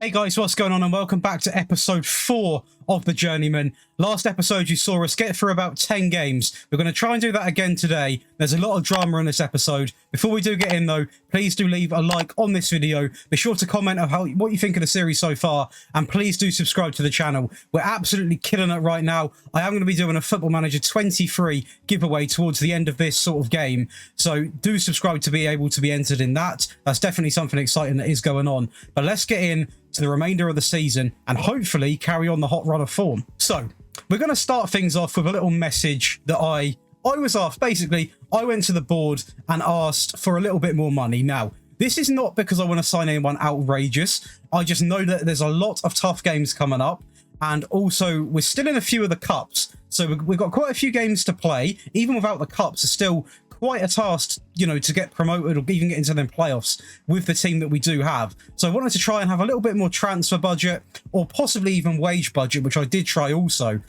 Hey guys, what's going on and welcome back to episode 4 of the Journeyman. Last episode you saw us get through about 10 games. We're going to try and do that again today. There's a lot of drama in this episode. Before we do get in though, please do leave a like on this video. Be sure to comment of what you think of the series so far, and please do subscribe to the channel. We're absolutely killing it right now. I am going to be doing a Football Manager 23 giveaway towards the end of this sort of game. So do subscribe to be able to be entered in that. That's definitely something exciting that is going on. But let's get in to the remainder of the season and hopefully carry on the hot run of form. So we're going to start things off with a little message that I was asked. Basically, I went to the board and asked for a little bit more money. Now, this is not because I want to sign anyone outrageous. I just know that there's a lot of tough games coming up, and also we're still in a few of the cups. So we've got quite a few games to play. Even without the cups, it's still quite a task, you know, to get promoted or even get into them playoffs with the team that we do have. So I wanted to try and have a little bit more transfer budget, or possibly even wage budget, which I did try also,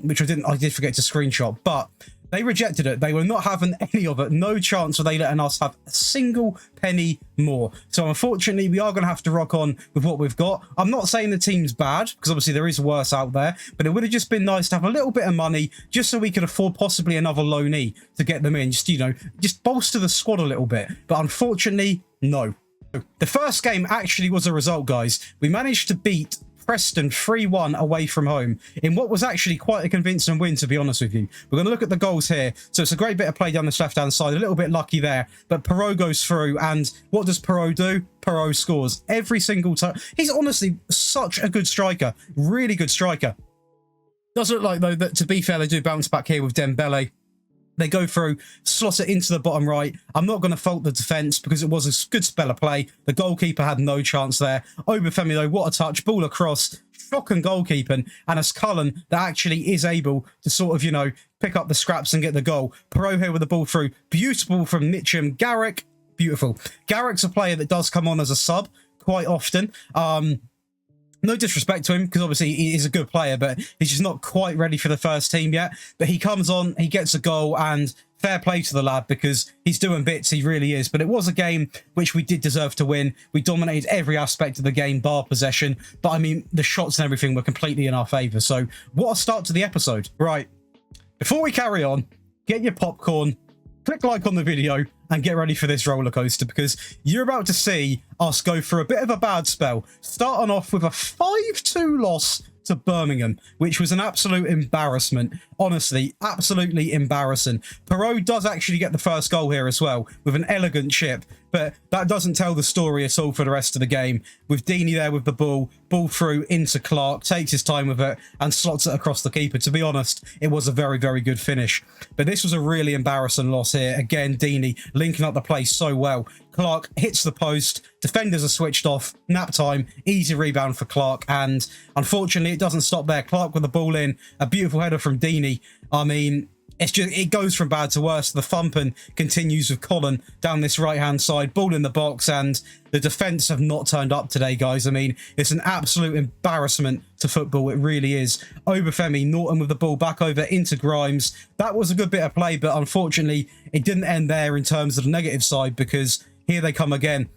which I did forget to screenshot, but they rejected it. They were not having any of it. No chance were they letting us have a single penny more. So unfortunately, we are going to have to rock on with what we've got. I'm not saying the team's bad, because obviously there is worse out there, but it would have just been nice to have a little bit of money just so we could afford possibly another loanee to get them in. Just, you know, just bolster the squad a little bit. But unfortunately, no. The first game actually was a result, guys. We managed to beat Preston 3-1 away from home in what was actually quite a convincing win, to be honest with you. We're going to look at the goals here. So it's a great bit of play down this left-hand side. A little bit lucky there, but Perot goes through, and what does Perot do? Perot scores every single time. He's honestly such a good striker. Really good striker. Does look like, though, that to be fair, they do bounce back here with Dembele. They go through, slot it into the bottom right. I'm not going to fault the defence because it was a good spell of play. The goalkeeper had no chance there. Obafemi, though, what a touch. Ball across. Shocking goalkeeping. And a Cullen that actually is able to sort of, you know, pick up the scraps and get the goal. Perot here with the ball through. Beautiful from Mitcham. Garrick, beautiful. Garrick's a player that does come on as a sub quite often. No disrespect to him, because obviously he is a good player, but he's just not quite ready for the first team yet. But he comes on, he gets a goal, and fair play to the lad, because he's doing bits, he really is. But it was a game which we did deserve to win. We dominated every aspect of the game, bar possession. But I mean, the shots and everything were completely in our favour. So what a start to the episode. Right, before we carry on, get your popcorn, click like on the video, and get ready for this roller coaster, because you're about to see us go through a bit of a bad spell, starting off with a 5-2 loss to Birmingham, which was an absolute embarrassment. Honestly, absolutely embarrassing. Perot does actually get the first goal here as well, with an elegant chip, but that doesn't tell the story at all for the rest of the game. With Deeney there with the ball through into Clark, takes his time with it and slots it across the keeper. To be honest, it was a very, very good finish. But this was a really embarrassing loss here. Again, Deeney linking up the play so well. Clark hits the post, defenders are switched off, nap time, easy rebound for Clark, and unfortunately it doesn't stop there. Clark with the ball in, a beautiful header from Deeney. I mean, it goes from bad to worse. The thumping continues with Colin down this right-hand side, ball in the box, and the defence have not turned up today, guys. I mean, it's an absolute embarrassment to football. It really is. Obafemi, Norton with the ball back over into Grimes. That was a good bit of play, but unfortunately, it didn't end there in terms of the negative side, because here they come again.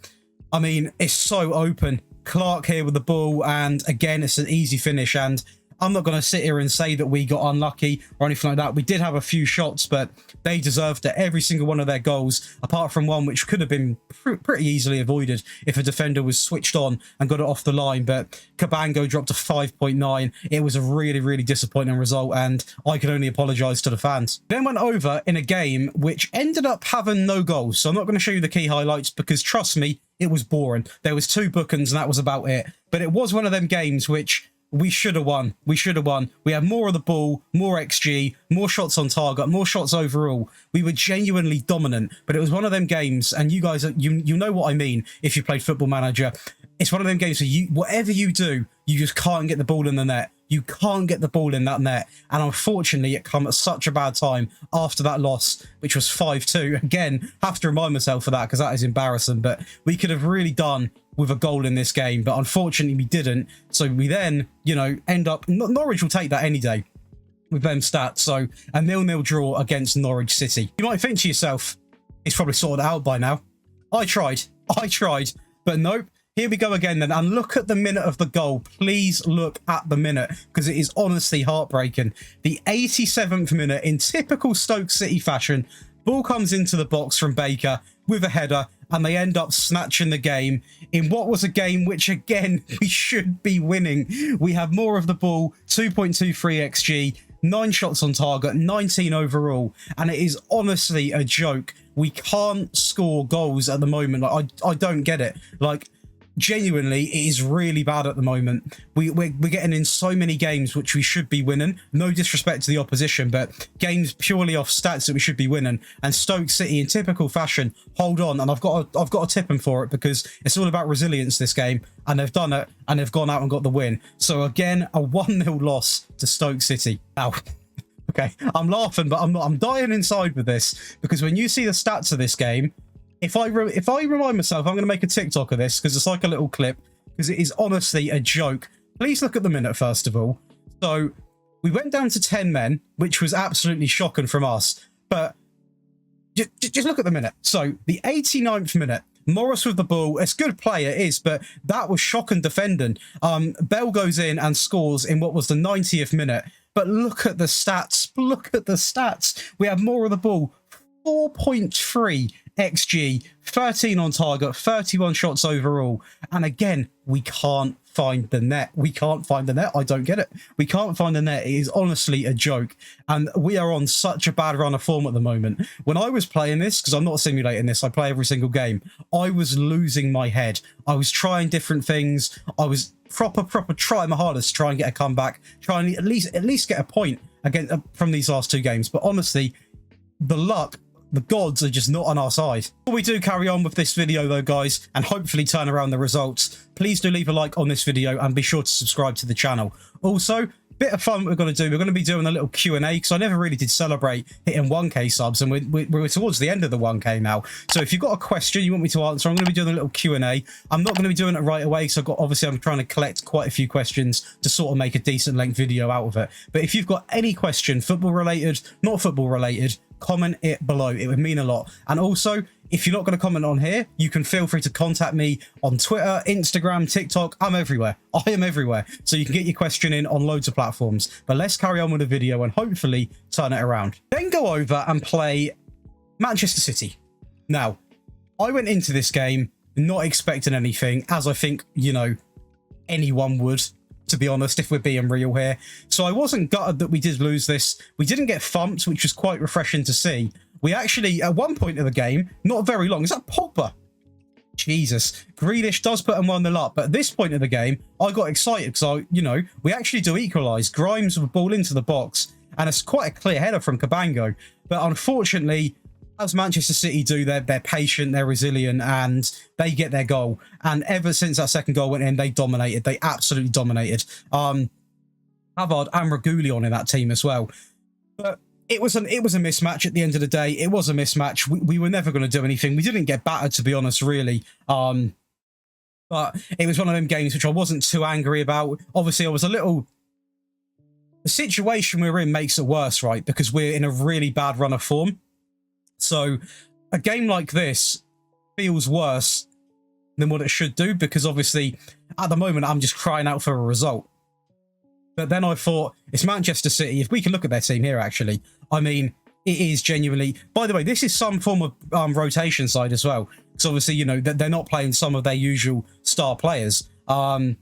I mean, it's so open. Clark here with the ball, and again, it's an easy finish, and I'm not going to sit here and say that we got unlucky or anything like that. We did have a few shots, but they deserved it. Every single one of their goals, apart from one which could have been pretty easily avoided if a defender was switched on and got it off the line. But Cabango dropped to 5.9. It was a really, really disappointing result, and I can only apologise to the fans. Then went over in a game which ended up having no goals. So I'm not going to show you the key highlights, because trust me, it was boring. There was 2 bookings and that was about it. But it was one of them games which we should have won. We should have won. We had more of the ball, more XG, more shots on target, more shots overall. We were genuinely dominant, but it was one of them games, and you guys, you know what I mean if you played Football Manager. It's one of them games where whatever you do, you just can't get the ball in the net. You can't get the ball in that net. And unfortunately, it come at such a bad time after that loss, which was 5-2. Again, have to remind myself of that, because that is embarrassing. But we could have really done with a goal in this game, but unfortunately we didn't. So we then, you know, end up... Norwich will take that any day with them stats. So a 0-0 draw against Norwich City. You might think to yourself, it's probably sorted out by now. I tried, but nope. here we go again then, and look at the minute of the goal. Please look at the minute, because it is honestly heartbreaking. The 87th minute, in typical Stoke City fashion, ball comes into the box from Baker with a header, and they end up snatching the game in what was a game which, again, we should be winning. We have more of the ball, 2.23 XG, 9 shots on target, 19 overall, and it is honestly a joke. We can't score goals at the moment. Like, I don't get it. Like, genuinely, it is really bad at the moment. We're getting in so many games which we should be winning. No disrespect to the opposition, but games purely off stats that we should be winning. And Stoke City, in typical fashion, hold on. And I've got to tip them for it, because it's all about resilience this game. And they've done it, and they've gone out and got the win. So again, a 1-0 loss to Stoke City. Now, okay, I'm laughing, but I'm not. I'm dying inside with this, because when you see the stats of this game, if I remind myself, I'm going to make a TikTok of this, because it's like a little clip, because it is honestly a joke. Please look at the minute, first of all. So we went down to 10 men, which was absolutely shocking from us. But just look at the minute. So the 89th minute, Morris with the ball. It's good play, it is, but that was shocking defending. Bell goes in and scores in what was the 90th minute. But look at the stats. Look at the stats. We have more of the ball. 4.3 XG, 13 on target, 31 shots overall. And again, we can't find the net. We can't find the net. I don't get it. We can't find the net. It is honestly a joke. And we are on such a bad run of form at the moment. When I was playing this, because I'm not simulating this, I play every single game, I was losing my head. I was trying different things. I was proper trying my hardest to try and get a comeback, trying at least get a point again from these last 2 games. But honestly, the luck, the gods are just not on our side. Before we do carry on with this video though, guys, and hopefully turn around the results, please do leave a like on this video and be sure to subscribe to the channel. Also, bit of fun we're going to do. We're going to be doing a little Q&A, because I never really did celebrate hitting 1k subs, and we're towards the end of the 1k now. So if you've got a question you want me to answer, I'm going to be doing a little Q&A. I'm not going to be doing it right away, so obviously I'm trying to collect quite a few questions to sort of make a decent length video out of it. But if you've got any question, football related, not football related, comment it below. It would mean a lot. And also, if you're not going to comment on here, you can feel free to contact me on Twitter, Instagram, TikTok. I'm everywhere. I am everywhere. So you can get your question in on loads of platforms. But let's carry on with the video and hopefully turn it around. Then go over and play Manchester City. Now, I went into this game not expecting anything, as I think, you know, anyone would, to be honest, if we're being real here. So I wasn't gutted that we did lose this. We didn't get thumped, which was quite refreshing to see. We actually, at one point of the game, not very long, is that Pogba? Jesus. Grealish does put them 1-0 up, but at this point of the game, I got excited because, you know, we actually do equalise. Grimes with a ball into the box, and it's quite a clear header from Cabango. But unfortunately, as Manchester City do, they're patient, they're resilient, and they get their goal. And ever since that second goal went in, they dominated. They absolutely dominated. Havard and Regulion in that team as well. But it was a mismatch at the end of the day. It was a mismatch. We were never going to do anything. We didn't get battered, to be honest, really. But it was one of them games which I wasn't too angry about. Obviously, I was a little... The situation we're in makes it worse, right? Because we're in a really bad run of form. So a game like this feels worse than what it should do, because obviously at the moment I'm just crying out for a result. But then I thought, it's Manchester City. If we can look at their team here, actually, I mean, it is genuinely... By the way, this is some form of rotation side as well. Because obviously, you know, they're not playing some of their usual star players. And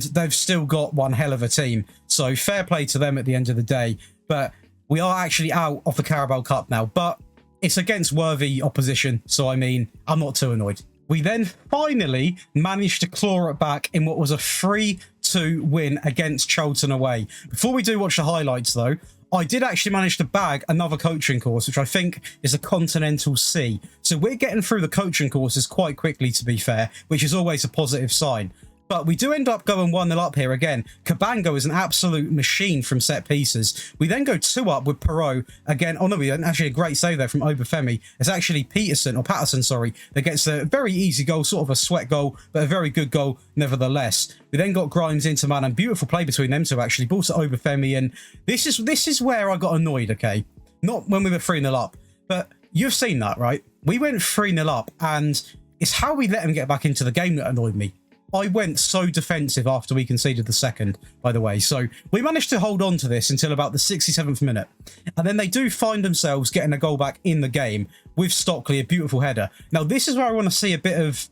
they've still got one hell of a team. So fair play to them at the end of the day. But we are actually out of the Carabao Cup now. But it's against worthy opposition. So, I mean, I'm not too annoyed. We then finally managed to claw it back in what was a 3-2 win against Charlton away. Before we do watch the highlights, though, I did actually manage to bag another coaching course, which I think is a Continental C. So we're getting through the coaching courses quite quickly, to be fair, which is always a positive sign. But we do end up going 1-0 up here again. Cabango is an absolute machine from set pieces. We then go 2 up with Perot again. Oh no, we didn't. Actually, a great save there from Obafemi. It's actually Patterson, sorry, that gets a very easy goal, sort of a sweat goal, but a very good goal nevertheless. We then got Grimes into man, and beautiful play between them two, actually. Ball to Obafemi, and this is where I got annoyed, okay? Not when we were 3-0 up, but you've seen that, right? We went 3-0 up, and It's how we let him get back into the game that annoyed me. I went so defensive after we conceded the second, by the way. So we managed to hold on to this until about the 67th minute. And then they do find themselves getting a goal back in the game with Stockley, a beautiful header. Now, this is where I want to see a bit of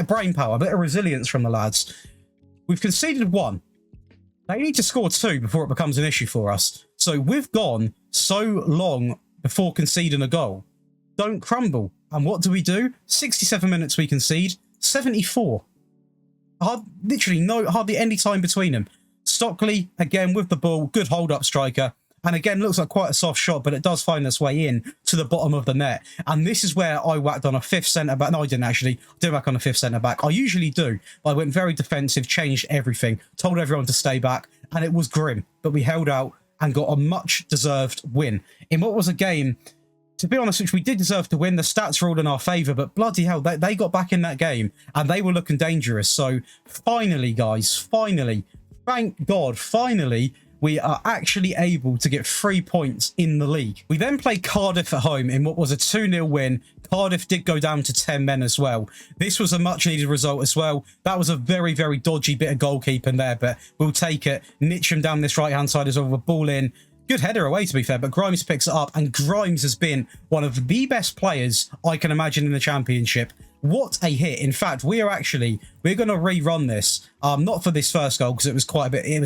brain power, a bit of resilience from the lads. We've conceded 1. They need to score 2 before it becomes an issue for us. So we've gone so long before conceding a goal. Don't crumble. And what do? 67 minutes we concede, 74. Literally hardly any time between them. Stockley, again, with the ball, good hold-up striker. And again, looks like quite a soft shot, but it does find its way in to the bottom of the net. And this is where I whacked on a 5th centre-back. No, I didn't actually. I did whack on a 5th centre-back. I usually do. But I went very defensive, changed everything, told everyone to stay back. And it was grim. But we held out and got a much-deserved win. In what was a game, to be honest, which we did deserve to win. The stats were all in our favour, but bloody hell, they got back in that game and they were looking dangerous. So finally, guys, finally, thank God, finally, we are actually able to get 3 points in the league. We then played Cardiff at home in what was a 2-0 win. Cardiff did go down to 10 men as well. This was a much needed result as well. That was a very, very dodgy bit of goalkeeping there, but we'll take it. Nitcham down this right-hand side as well, with a ball in. Good header away, to be fair, but Grimes picks it up, and Grimes has been one of the best players I can imagine in the Championship. What a hit. In fact, we're going to rerun this, not for this first goal, because it was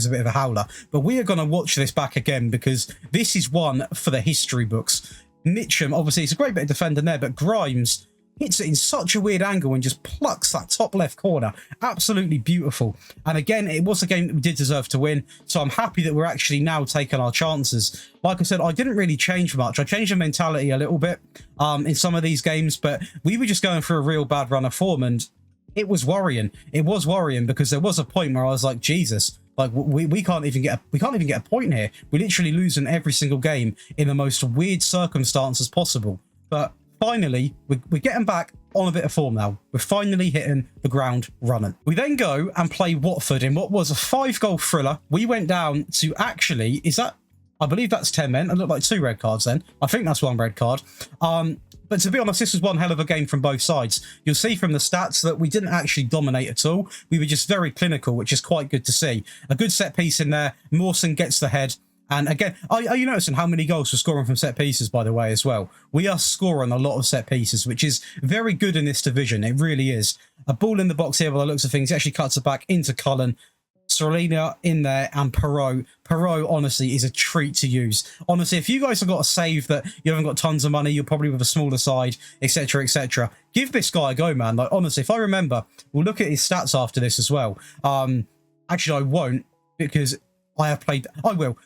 a bit of a howler, but we are going to watch this back again, because this is one for the history books. Nitcham, obviously, it's a great bit of defending there, but Grimes hits it in such a weird angle and just plucks that top left corner. Absolutely beautiful. And again, it was a game that we did deserve to win. So I'm happy that we're actually now taking our chances. Like I said, I didn't really change much. I changed the mentality a little bit in some of these games, but we were just going through a real bad run of form, and it was worrying. It was worrying because there was a point where I was like, Jesus, like we can't even get a point here. We're literally losing every single game in the most weird circumstances possible. But finally, we're getting back on a bit of form now. We're finally hitting the ground running. We then go and play Watford in what was a 5-goal thriller. We went down to actually, I believe that's 10 men. It looked like 2 red cards then. I think that's 1 red card. But to be honest, this was one hell of a game from both sides. You'll see from the stats that we didn't actually dominate at all. We were just very clinical, which is quite good to see. A good set piece in there. Mawson gets the head. And again, are you noticing how many goals we're scoring from set pieces, by the way, as well? We are scoring a lot of set pieces, which is very good in this division. It really is. A ball in the box here by the looks of things. He actually cuts it back into Cullen. Serena in there, and Perot. Perot, honestly, is a treat to use. Honestly, if you guys have got a save that you haven't got tons of money, you're probably with a smaller side, etc., etc., give this guy a go, man. Like, honestly, if I remember, we'll look at his stats after this as well. Actually, I won't, because I will.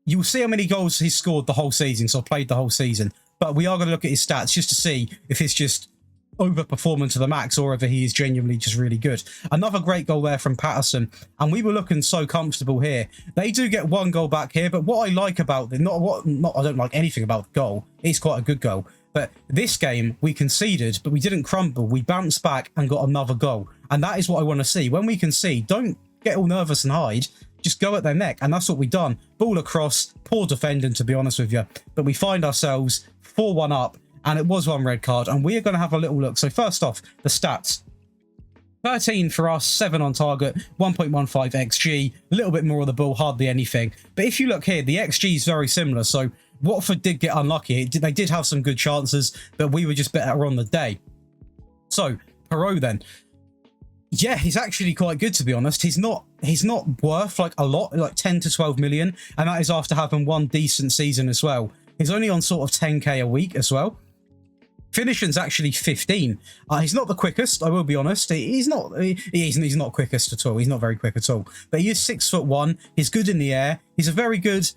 You will see how many goals he's scored the whole season, so I played the whole season. But we are going to look at his stats just to see if it's just overperforming to the max or whether he is genuinely just really good. Another great goal there from Patterson, and we were looking so comfortable here. They do get 1 goal back here, but what I like about it, I don't like anything about the goal. It's quite a good goal. But this game, we conceded, but we didn't crumble. We bounced back and got another goal. And that is what I want to see. When we concede, don't get all nervous and hide. Just go at their neck, and that's what we've done. Ball across, poor defending, to be honest with you. But we find ourselves 4-1 up, and it was 1 red card, and we are going to have a little look. So first off, the stats. 13 for us, 7 on target, 1.15 XG, a little bit more of the ball, hardly anything. But if you look here, the XG is very similar. So Watford did get unlucky. They did have some good chances, but we were just better on the day. So Perot then. Yeah, he's actually quite good, to be honest. He's not worth like a lot, like 10 to 12 million, and that is after having 1 decent season as well. He's only on sort of 10k a week as well. Finishing's actually 15. He's not the quickest, I will be honest. He's not quickest at all. He's not very quick at all. But he is 6'1". He's good in the air. He's a very good,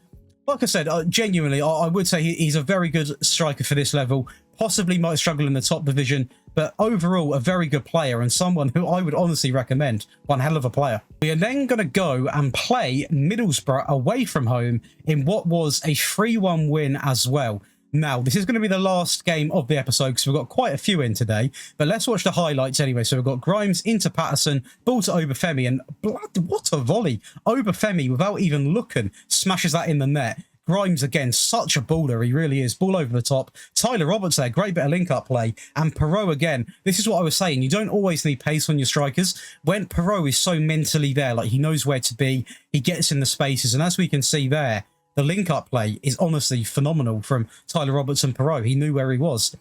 like I said, genuinely, I would say he's a very good striker for this level. Possibly might struggle in the top division, but overall a very good player and someone who I would honestly recommend. One hell of a player. We are then going to go and play Middlesbrough away from home in what was a 3-1 win as well. Now, this is going to be the last game of the episode because we've got quite a few in today, but let's watch the highlights anyway. So we've got Grimes into Patterson, ball to Obafemi, and what a volley. Obafemi, without even looking, smashes that in the net. Grimes again, such a baller, he really is. Ball over the top. Tyler Roberts there, great bit of link-up play. And Perot again, this is what I was saying, you don't always need pace on your strikers. When Perot is so mentally there, like he knows where to be, he gets in the spaces, and as we can see there, the link-up play is honestly phenomenal from Tyler Roberts and Perot. He knew where he was.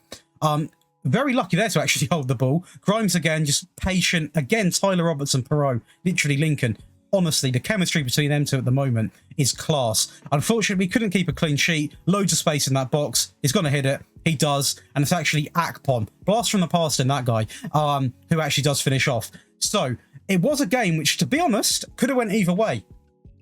Very lucky there to actually hold the ball. Grimes again, just patient. Again, Tyler Roberts and Perot, literally Lincoln. Honestly, the chemistry between them two at the moment is class. Unfortunately, we couldn't keep a clean sheet. Loads of space in that box. He's going to hit it. He does. And it's actually Akpom. Blast from the past in that guy, who actually does finish off. So, it was a game which, to be honest, could have went either way.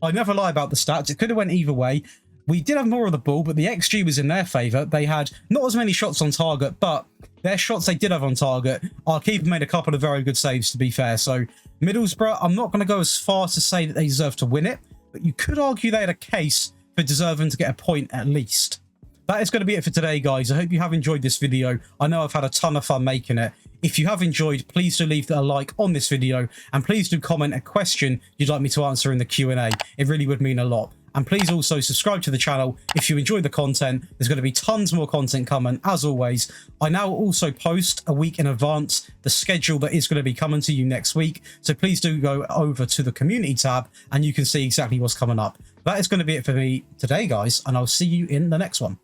I never lie about the stats. It could have went either way. We did have more of the ball, but the XG was in their favour. They had not as many shots on target, but their shots they did have on target, our keeper made a couple of very good saves, to be fair. So Middlesbrough, I'm not going to go as far to say that they deserve to win it, but you could argue they had a case for deserving to get a point at least. That is going to be it for today, guys. I hope you have enjoyed this video. I know I've had a ton of fun making it. If you have enjoyed, please do leave a like on this video, and please do comment a question you'd like me to answer in the Q&A. It really would mean a lot. And please also subscribe to the channel if you enjoy the content. There's going to be tons more content coming, as always. I now also post a week in advance the schedule that is going to be coming to you next week. So please do go over to the community tab and you can see exactly what's coming up. That is going to be it for me today, guys, and I'll see you in the next one.